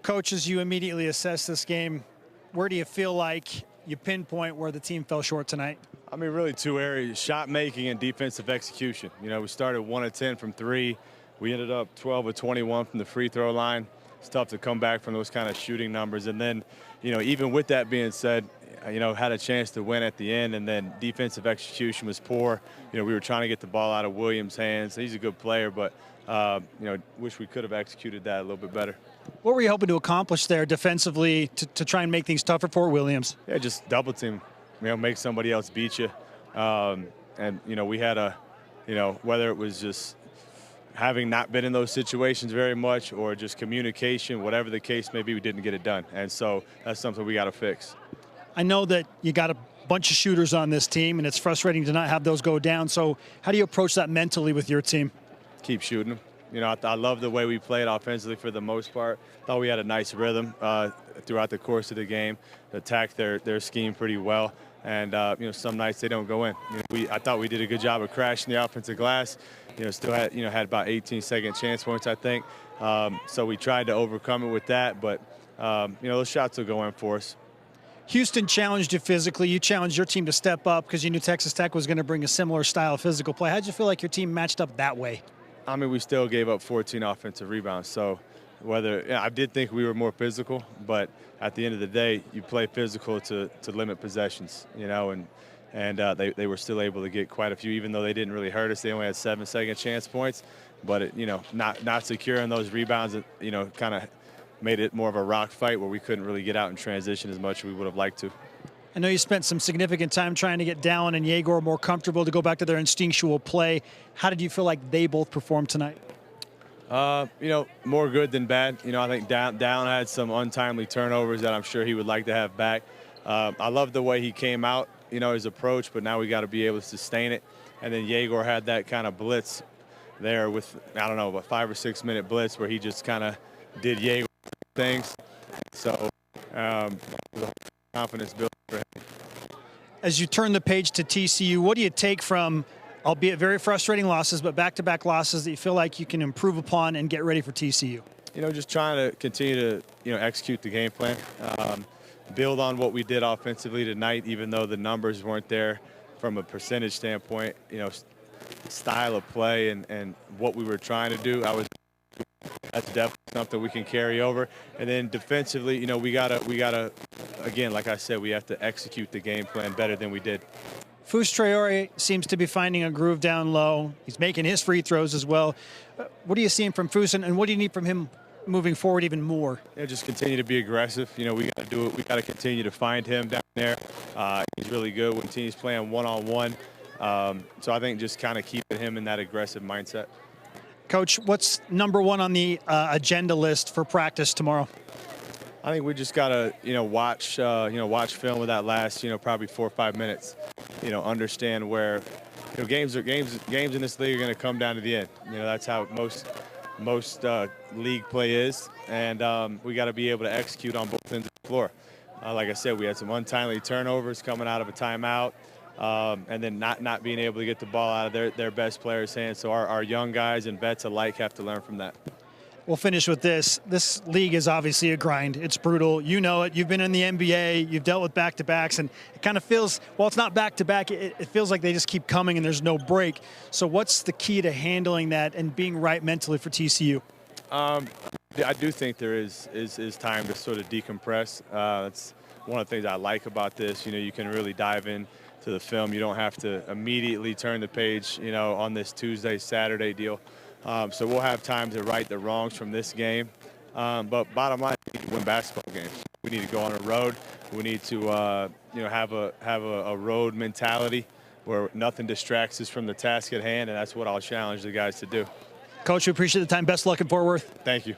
Coach, as you immediately assess this game, where do you feel like you pinpoint where the team fell short tonight? I mean, really two areas, shot making and defensive execution. You know, we started 1 of 10 from 3. We ended up 12 of 21 from the free throw line. It's tough to come back from those kind of shooting numbers. And then, you know, even with that being said, you know, had a chance to win at the end, and then defensive execution was poor. You know, we were trying to get the ball out of Williams' hands. He's a good player, but, you know, wish we could have executed that a little bit better. What were you hoping to accomplish there defensively to try and make things tougher for Williams? Yeah, just double team, you know, make somebody else beat you. And, you know, we had a, you know, whether it was just having not been in those situations very much or just communication, whatever the case may be, we didn't get it done. And so that's something we got to fix. I know that you got a bunch of shooters on this team, and it's frustrating to not have those go down. So how do you approach that mentally with your team? Keep shooting them. You know, I love the way we played offensively for the most part. Thought we had a nice rhythm throughout the course of the game. Attacked their scheme pretty well. And, you know, some nights they don't go in. You know, I thought we did a good job of crashing the offensive glass. You know, still had, had about 18 second chance points, I think. So we tried to overcome it with that. But, you know, those shots will go in for us. Houston challenged you physically. You challenged your team to step up because you knew Texas Tech was going to bring a similar style of physical play. How did you feel like your team matched up that way? I mean, we still gave up 14 offensive rebounds. So I did think we were more physical, but at the end of the day, you play physical to limit possessions, you know, and they were still able to get quite a few, even though they didn't really hurt us. They only had 7 second chance points, but you know, not securing those rebounds, you know, kind of made it more of a rock fight where we couldn't really get out in transition as much as we would have liked to. I know you spent some significant time trying to get Dallin and Yegor more comfortable to go back to their instinctual play. How did you feel like they both performed tonight? You know, more good than bad. You know, I think Dallin had some untimely turnovers that I'm sure he would like to have back. I love the way he came out, you know, his approach, but now we got to be able to sustain it. And then Yegor had that kind of blitz there with, I don't know, a 5 or 6 minute blitz where he just kind of did Yegor things. So the confidence building for him. As you turn the page to TCU, what do you take from, albeit very frustrating losses, but back-to-back losses that you feel like you can improve upon and get ready for TCU? You know, just trying to continue to, you know, execute the game plan, build on what we did offensively tonight, even though the numbers weren't there from a percentage standpoint. You know, style of play and what we were trying to do. That's definitely something we can carry over. And then defensively, you know, we gotta again, like I said, we have to execute the game plan better than we did. Fusen seems to be finding a groove down low. He's making his free throws as well. What are you seeing from Fusen, and what do you need from him moving forward even more? Yeah, just continue to be aggressive. You know, we got to do it. We got to continue to find him down there. He's really good when teams playing one-on-one. So I think just kind of keeping him in that aggressive mindset. Coach, what's number one on the agenda list for practice tomorrow? I think we just gotta, watch film of that last, probably 4 or 5 minutes. Understand where, games in this league are going to come down to the end. That's how most league play is, and we got to be able to execute on both ends of the floor. Like I said, we had some untimely turnovers coming out of a timeout, and then not being able to get the ball out of their best players' hands. So our young guys and vets alike have to learn from that. We'll finish with this. This league is obviously a grind. It's brutal. You know it. You've been in the NBA. You've dealt with back-to-backs, and it kind of feels, well, it's not back-to-back. It feels like they just keep coming and there's no break. So what's the key to handling that and being right mentally for TCU? I do think there is time to sort of decompress. That's one of the things I like about this. You can really dive in to the film. You don't have to immediately turn the page, on this Tuesday, Saturday deal. So we'll have time to right the wrongs from this game. But bottom line, we need to win basketball games. We need to go on a road. We need to, have a road mentality where nothing distracts us from the task at hand, and that's what I'll challenge the guys to do. Coach, we appreciate the time. Best luck in Fort Worth. Thank you.